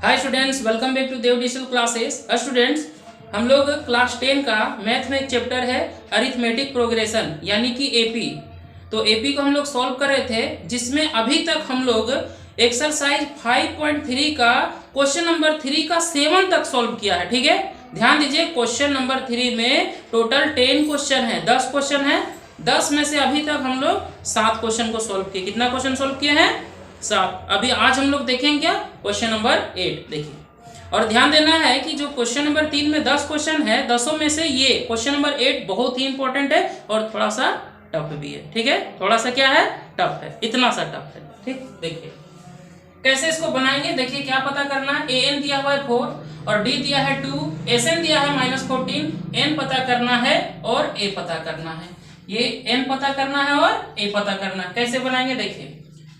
Hi students, welcome back to Dev digital classes. Students, हम लोग class 10 का मैथ में एक चैप्टर है अरिथमेटिक प्रोग्रेशन यानी कि एपी। तो एपी को हम लोग सॉल्व कर रहे थे, जिसमें अभी तक हम लोग एक्सरसाइज 5.3 का क्वेश्चन नंबर 3 का 7 तक सॉल्व किया है। ठीक है, ध्यान दीजिए, क्वेश्चन नंबर 3 में टोटल 10 क्वेश्चन है, 10 क्वेश्चन है। 10 में से अभी तक हम लोग 7 क्वेश्चन को सॉल्व किए। कितना क्वेश्चन सॉल्व किए हैं? 7। अभी आज हम लोग देखेंगे क्या? क्वेश्चन नंबर 8 देखिए। और ध्यान देना है कि जो क्वेश्चन नंबर 3 में 10 क्वेश्चन है, 10 में से ये क्वेश्चन नंबर 8 बहुत ही इंपॉर्टेंट है और थोड़ा सा टफ भी है। ठीक है, थोड़ा सा क्या है? टफ है, इतना सा टफ है। ठीक, देखिए कैसे इसको बनाएंगे। देखिए क्या पता करना है, ए एन दिया हुआ है 4 और डी दिया है 2, एस एन दिया है -14, एन पता करना है और ए पता करना है। ये एन पता करना है और ए पता करना है। कैसे बनाएंगे देखिए,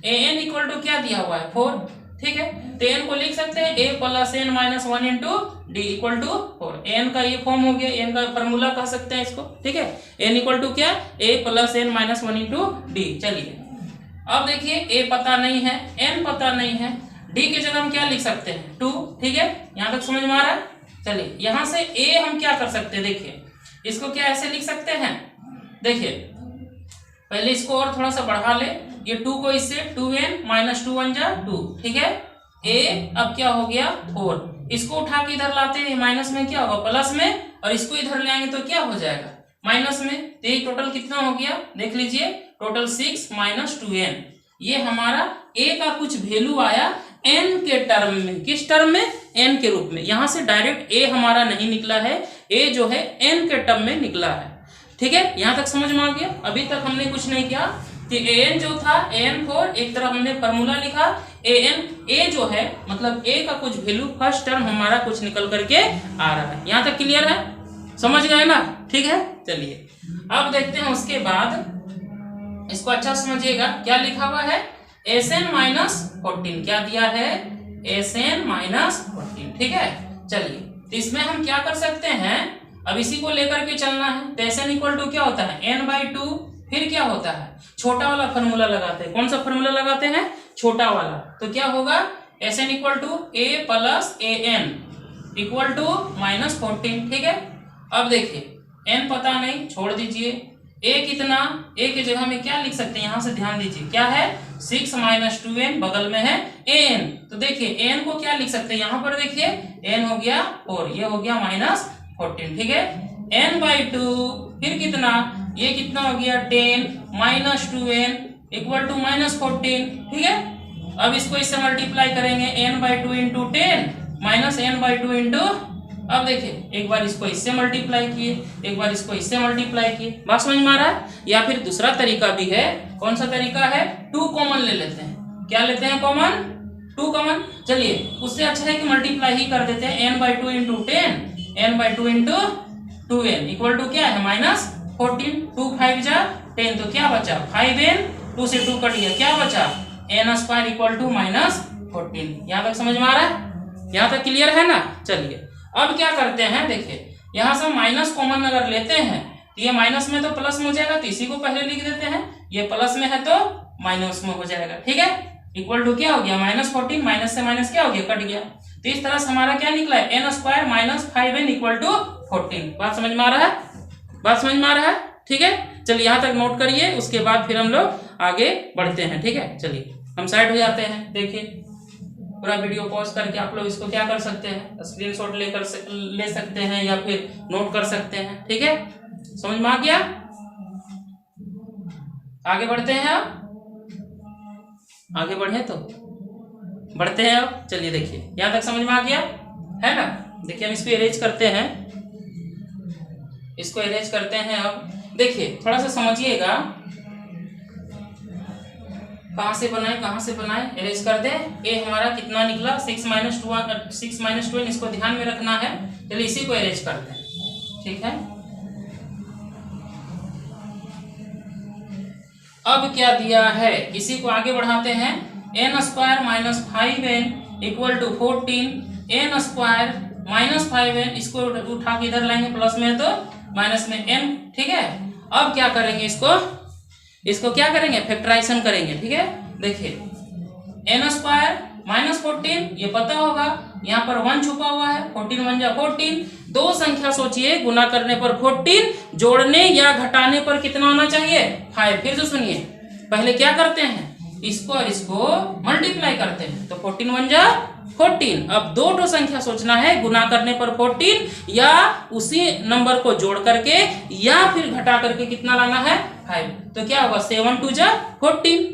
ए एन इक्वल टू क्या दिया हुआ है? 4। ठीक है, तो एन को लिख सकते हैं A plus N minus 1 into D equal to 4। N का ये फॉर्म हो गया, एन का फॉर्मूला कह सकते हैं इसको। ठीक है, एन इक्वल टू क्या? A plus N minus 1 into D. चलिए अब देखिए, ए पता नहीं है, एन पता नहीं है, डी की जगह हम क्या लिख सकते हैं? 2। ठीक है, यहां तक समझ में आ रहा है? चलिए यहां से ए हम क्या कर सकते हैं, देखिए इसको क्या ऐसे लिख सकते हैं। देखिए पहले इसको और थोड़ा सा बढ़ा ले, ये 2 को इससे 2n माइनस 2 1 जा 2। ठीक है, a अब क्या हो गया? 4। इसको उठा के इधर लाते हैं, माइनस में क्या होगा? प्लस में, और इसको इधर ले आएंगे तो क्या हो जाएगा? माइनस में। तो ये टोटल कितना हो गया देख लीजिए, टोटल 6 माइनस 2n। ये हमारा a का कुछ वैल्यू आया n के टर्म में। किस टर्म में? n के रूप में। यहां से डायरेक्ट a हमारा नहीं निकला है, a जो है n के टर्म में निकला है। ठीक है, यहां तक समझ में आ गया। अभी तक हमने कुछ नहीं किया कि an जो था an4, एक तरफ हमने फॉर्मूला लिखा, a जो है मतलब a का कुछ वैल्यू फर्स्ट टर्म हमारा कुछ निकल करके आ रहा है। यहां तक क्लियर है? समझ गए ना? ठीक है, चलिए अब देखते हैं उसके बाद। इसको अच्छा समझिएगा, क्या लिखा हुआ है? Sn minus 14। क्या दिया है? Sn minus 14। ठीक है, चलिए तो इसमें हम क्या कर सकते हैं, अब इसी को लेकर के चलना है। तो Sn इक्वल टू क्या होता है? n/2। फिर क्या होता है? छोटा वाला फॉर्मूला लगाते हैं। कौन सा फॉर्मूला लगाते हैं? छोटा वाला। तो क्या होगा? Sn equal to a plus an equal to -14। ठीक है, अब देखिए n पता नहीं, छोड़ दीजिए। a कितना? a की जगह में क्या लिख सकते हैं? यहां से ध्यान दीजिए, क्या है? 6 माइनस 2n, बगल में है an। तो देखिए n को क्या लिख सकते हैं? यहां पर देखिए n हो गया 4, ये हो गया -14। ठीक है, n/2 फिर कितना? ये कितना हो गया? 10 माइनस 2n इक्वल टू -14। ठीक है, अब इसको इससे मल्टीप्लाई करेंगे, n/2 into 10 minus n/2 into, अब देखिए एक बार इसको इससे मल्टीप्लाई किए, एक बार इसको इससे मल्टीप्लाई किए। बात समझ में आ रहा है? या फिर दूसरा तरीका भी है। कौन सा तरीका है? 2 कॉमन ले लेते हैं। क्या लेते हैं? Common, 2 common. चलिए उससे अच्छा है कि मल्टीप्लाई ही कर देते हैं। n/2 into 10, n/2 into 2n equal to क्या है? -14। 2 5 जा 10, तो क्या बचा? 5n, 2 से 2 कट गया, क्या बचा? n² equal to -14। यहाँ तक समझ में आ रहा है? यहाँ तक क्लियर है ना? चलिए अब क्या करते हैं, देखिए यहाँ से माइनस कॉमन अगर लेते हैं तो ये माइनस में तो प्लस में हो जाएगा, तो इसी को पहले लिख देते हैं। ये प्लस में है तो माइनस में हो जाएगा। ठीक है, इक्वल टू क्या हो गया? -14, माइनस से माइनस क्या हो गया? कट गया। तो इस तरह से हमारा क्या निकला है? n² minus 5n equal to 14। बात समझ में आ रहा है? बात समझ में आ रहा है? ठीक है, चलिए यहाँ तक नोट करिए, उसके बाद फिर हम लोग आगे बढ़ते हैं। ठीक है, चलिए हम साइड हो जाते हैं। देखिए पूरा वीडियो पॉज करके आप लोग इसको क्या कर सकते हैं? स्क्रीनशॉट ले सकते हैं या फिर नोट कर सकते हैं। ठीक है, समझ में आ गया? आगे बढ़ते हैं। अब आगे बढ़े तो बढ़ते हैं। अब चलिए देखिए यहाँ तक समझ में आ गया है ना? देखिए हम इसको इरेज करते हैं, इसको इरेज करते हैं। अब देखिए थोड़ा सा समझिएगा, कहां से बनाए इरेज कर दे। ए हमारा कितना निकला? 6 माइनस 2, इसको ध्यान में रखना है। चलिए इसी को इरेज करते हैं। ठीक है, अब क्या दिया है, इसी को आगे बढ़ाते हैं। n² minus 5n equal to 14, n² minus 5n, इसको उठा के इधर लाएंगे, प्लस में है तो माइनस में n। ठीक है, अब क्या करेंगे? इसको क्या करेंगे? फैक्टराइजेशन करेंगे। ठीक है, देखिए n² -14 ये पता होगा, यहाँ पर 1 छुपा हुआ है, 14 1 जा 14। दो संख्या सोचिए, गुना करने पर 14, जोड़ने या घटाने पर कितना होना चाहिए 5। फिर से सुनिए, पहले क्या करते हैं, इसको और इसको मल्टीप्लाई करते हैं, तो 14 1 जा 14। अब दो ठो संख्या सोचना है, गुना करने पर 14 या उसी नंबर को जोड़ करके या फिर घटा करके कितना लाना है 5। तो क्या होगा 7 2 जा 14,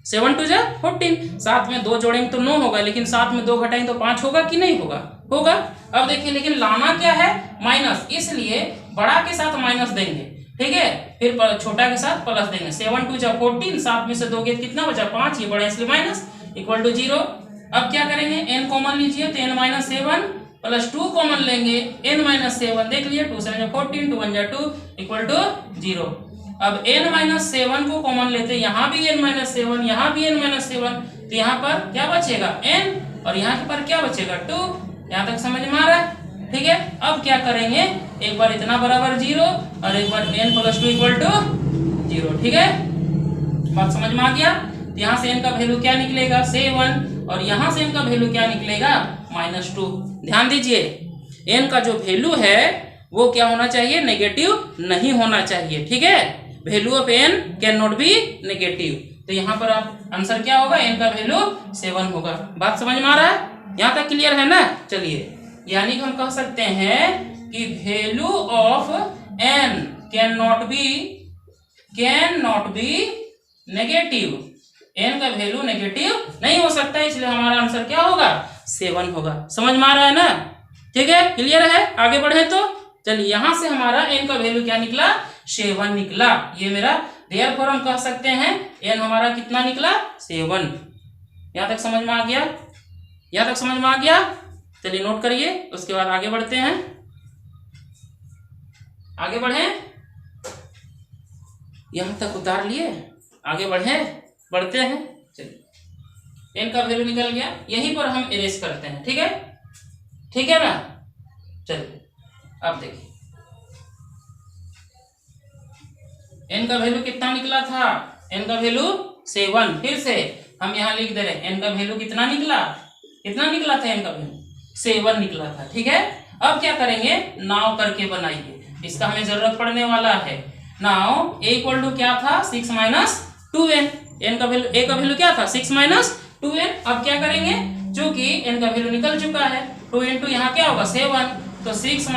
7 2 जा 14। साथ में 2 जोड़ेंगे तो 9 होगा, लेकिन साथ में 2 घटाएंगे तो 5 होगा कि नहीं होगा, होगा। अब देखिए, लेकिन लाना क्या है माइनस, इसलिए बड़ा के साथ माइनस देंगे, ठीक है, फिर छोटा के साथ प्लस देंगे। 7 2 जा 14, साथ में से दोगे कितना बचा 5, ये बड़ा इसलिए माइनस, इक्वल टू 0। अब क्या करेंगे, n कॉमन लीजिए तो n - 7 प्लस 2 कॉमन लेंगे, n - 7 देख लीजिए, 2 7 जा 14, 2 1 जा 2 इक्वल टू 0। अब n - 7 को कॉमन लेते, यहाँ भी n - 7, यहाँ भी n - 7, तो यहाँ पर क्या बचेगा n, और यहाँ पर क्या बचेगा 2। यहाँ तक समझ में आ रहा है, ठीक है। अब क्या करेंगे, एक बार इतना बराबर 0 और एक बार n + 2 इक्वल टू 0, ठीक है, बात समझ में आ गया। यहाँ से n का वैल्यू क्या निकलेगा 7, और यहाँ से n का वैल्यू क्या निकलेगा -2। ध्यान दीजिए, n का जो वैल्यू है वो क्या होना चाहिए, नेगेटिव नहीं होना चाहिए, ठीक है। Value of n can not be negative, तो यहाँ पर आप आंसर क्या होगा, n का वैल्यू 7 होगा। बात समझ में आ रहा है, यहाँ तक क्लियर है ना। चलिए, यानी कि हम कह सकते हैं कि value of n can not be negative, n का वैल्यू नेगेटिव नहीं हो सकता, इसलिए हमारा आंसर क्या होगा 7 होगा। समझ में आ रहा है ना, ठीक है, क्लियर है। आगे बढ़े तो चलिए, यहां से हमारा n का वैल्यू क्या निकला 7 निकला, ये मेरा देयरफॉर हम कह सकते हैं n हमारा कितना निकला 7। यहां तक समझ में आ गया, यहां तक समझ में आ गया। चलिए नोट करिए, उसके बाद आगे बढ़ते हैं, आगे बढ़े, यहां तक उतार लिए, आगे बढ़ते हैं। चलिए, n का वैल्यू निकल गया, यहीं पर हम इरेज करते हैं, ठीक है, ठीक है ना। चलिए, अब देखिए n का वैल्यू कितना निकला था, n का वैल्यू 7। फिर से हम यहाँ लिख दे रहे हैं, n का वैल्यू कितना निकला था, n का वैल्यू 7 निकला था, ठीक है। अब क्या करेंगे, नाव करके बनाइए, इसका हमें जरूरत पड़ने वाला है। नाउ a इक्वल टू क्या था 6 - 2n, n का वैल्यू, a का वैल्यू क्या था 6 - 2n। अब क्या करेंगे, चूंकि n का वैल्यू निकल चुका है, 2 × यहाँ क्या होगा 7, तो 6 -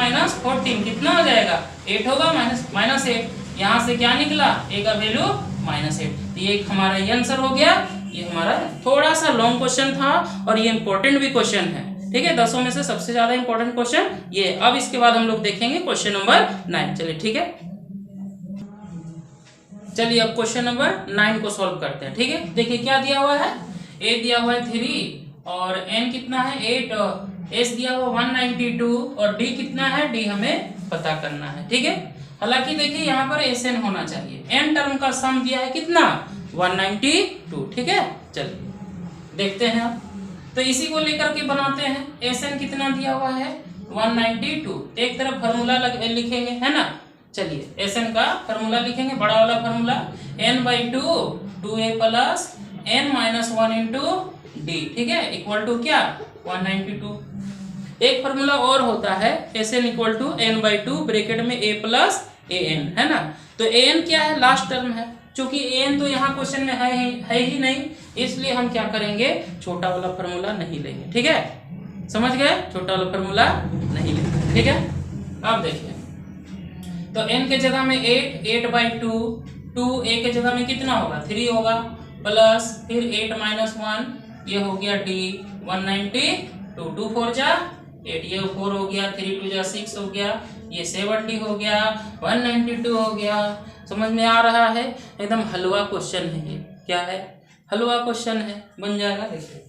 14 कितना हो जाएगा 8 होगा, -8। यहाँ से क्या निकला, a का वैल्यू -8। तो ये हमारा ये आंसर हो गया। ये हमारा थोड़ा सा लॉन्ग क्वेश्चन था और ये इंपॉर्टेंट भी क्वेश्चन है, ठीक है, 10 में से सबसे ज्यादा इंपॉर्टेंट क्वेश्चन ये। अब इसके बाद हम लोग देखेंगे क्वेश्चन नंबर 9। चलिए, ठीक है, चलिए अब क्वेश्चन नंबर 9 को सॉल्व करते हैं, ठीक है। देखिए क्या दिया हुआ है, a दिया हुआ है 3 और n कितना है 8, s दिया हुआ 192 और d कितना है, d हमें पता करना है, ठीक है। हालांकि देखिए यहाँ पर SN होना चाहिए, n टर्म का सम दिया है कितना 192, ठीक है। चलिए देखते हैं अब, तो इसी को लेकर के बनाते हैं। SN कितना दिया हुआ है 192, एक तरफ फॉर्मूला लिखेंगे, है ना। चलिए SN का फॉर्मूला लिखेंगे, बड़ा वाला formula n/2 2a plus n - 1 × d, ठीक है, इक्वल टू क्या 192। एक फॉर्मूला और होता है SN equal to n/2 bracket में a प्लस an, है ना। तो an क्या है, लास्ट टर्म है, चूंकि an तो यहाँ क्वेश्चन में है ही नहीं, इसलिए हम क्या करेंगे, छोटा वाला फॉर्मूला नहीं लेंगे, ठीक है, समझ गए, छोटा वाला फॉर्मूला नहीं लेंगे, ठीक है। अब देखिए, तो n के जगह में 8/2, 2a के जगह में कितना होगा 3 होगा, प्लस फिर 8 - 1, ये हो गया d 192, 2 4 जा 8, ये 4 हो गया, 3 2 जा 6 हो गया, ये 70 हो गया, 192 हो गया। समझ में आ रहा है, एकदम हलवा क्वेश्चन है ये, क्या है, हलवा क्वेश्चन है, बन जाएगा। देखिए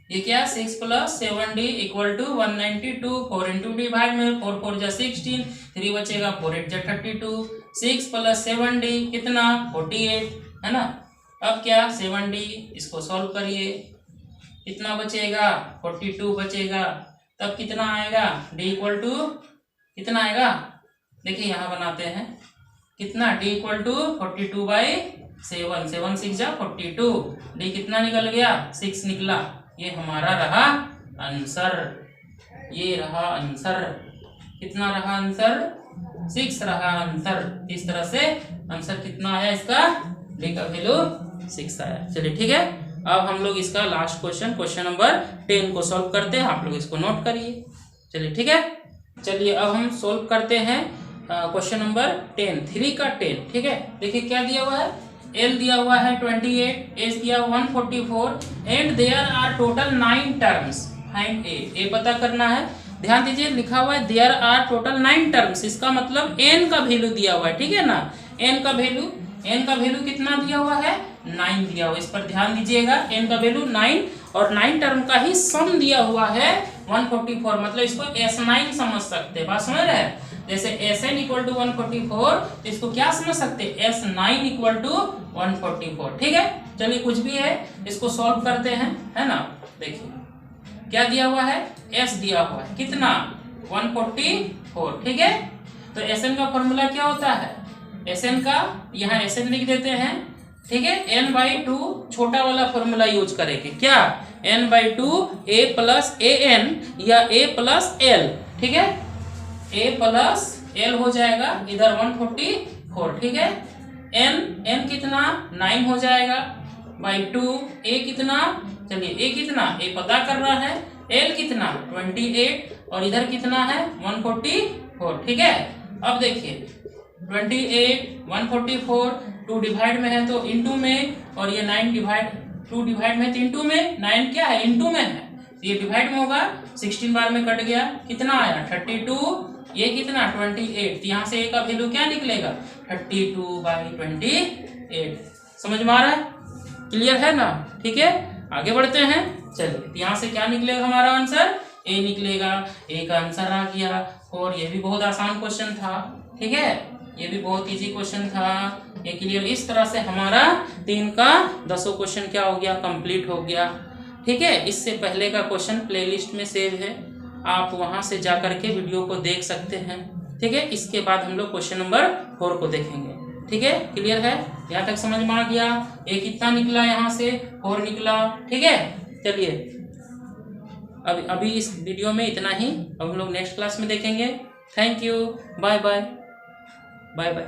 ये क्या 6 + 7d इक्वल टू 192, 4 × d भाग में 4 4 जा 16, 3 बचेगा, 4 8 जा 32, 6 + 7d कितना 48, है ना। अब क्या 7d, इसको सॉल्व करिए, कितना बचेगा 42 बचेगा, तब कितना आएगा d इक्वल टू कितना आएगा, देखिए यहाँ बनाते हैं, कितना d इक्वल टू 42/7, 7 6 जा 42, d कितना निकल गया 6 निकला, ये हमारा रहा आंसर, ये रहा आंसर। कितना रहा आंसर? 6 रहा आंसर। इस तरह से आंसर कितना आया इसका? डी का वैल्यू 6 आया। चलिए ठीक है, अब हम लोग इसका लास्ट क्वेश्चन नंबर 10 को सॉल्व करते हैं। आप लोग इसको नोट करिए। चलिए ठीक है, चलिए अब हम सॉल्व करते हैं क्वेश्चन नंबर 10, 3 का 10। ठीक है, देखिए क्या दिया हुआ है। एल दिया हुआ है 28, एस दिया 144 and there are total 9 terms. Find A पता करना है। ध्यान दीजिए, लिखा हुआ है देयर आर टोटल 9 टर्म्स, इसका मतलब एन का वैल्यू दिया हुआ है। ठीक है ना, एन का वैल्यू कितना दिया हुआ है? 9 दिया हुआ। इस पर ध्यान दीजिएगा, एन का वैल्यू 9 और 9 टर्म का ही सम दिया हुआ है 144। मतलब इसको S9 समझ सकते हैं। बात समझ रहे हैं? जैसे Sn इक्वल टू 144, तो इसको क्या समझ सकते हैं? S9 equal to 144। ठीक है, चलिए कुछ भी है, इसको सॉल्व करते हैं, है ना। देखिए क्या दिया हुआ है? S दिया हुआ है कितना? 144। ठीक है, तो Sn का फॉर्मूला क्या होता है? Sn का यहाँ Sn लिख देते हैं। ठीक है, n/2 छोटा वाला फॉर्मूला यूज करेंगे। क्या? n/2 a प्लस an या a प्लस l। ठीक है, a प्लस l हो जाएगा, इधर 144। ठीक है, n कितना? 9 हो जाएगा बाई 2। a कितना? चलिए a कितना? a पता कर रहा है। l कितना? 28 और इधर कितना है? 144। ठीक है, अब देखिए 28 144 2 डिवाइड में है तो इनटू में, और ये 9 डिवाइड 2 डिवाइड में तो इनटू में, 9 क्या है? इनटू में है, ये डिवाइड में होगा। 16 बार में कट गया, कितना आया? 32। ये कितना? 28। यहाँ से a का वैल्यू क्या निकलेगा? 32/28। समझ में आ रहा है? क्लियर है ना? ठीक है, आगे बढ़ते हैं। चलिए यहाँ से क्या निकलेगा हमारा आंसर? a निकलेगा। a का आंसर आ गया। और ये भी बहुत आसान क्वेश्चन था। ठीक है, ये भी बहुत इजी क्वेश्चन था। ये क्लियर। इस तरह से हमारा 3 का 10 क्वेश्चन क्या हो गया? कंप्लीट हो गया। ठीक है, इससे पहले का क्वेश्चन प्लेलिस्ट में सेव है, आप वहां से जा करके वीडियो को देख सकते हैं। ठीक है, इसके बाद हम लोग क्वेश्चन नंबर 4 को देखेंगे। ठीक है, क्लियर है? यहाँ तक समझ में आ गया? ए कितना निकला? यहाँ से 4 निकला। ठीक है, चलिए अभी इस वीडियो में इतना ही। अब हम लोग नेक्स्ट क्लास में देखेंगे। Thank you, bye bye, bye bye.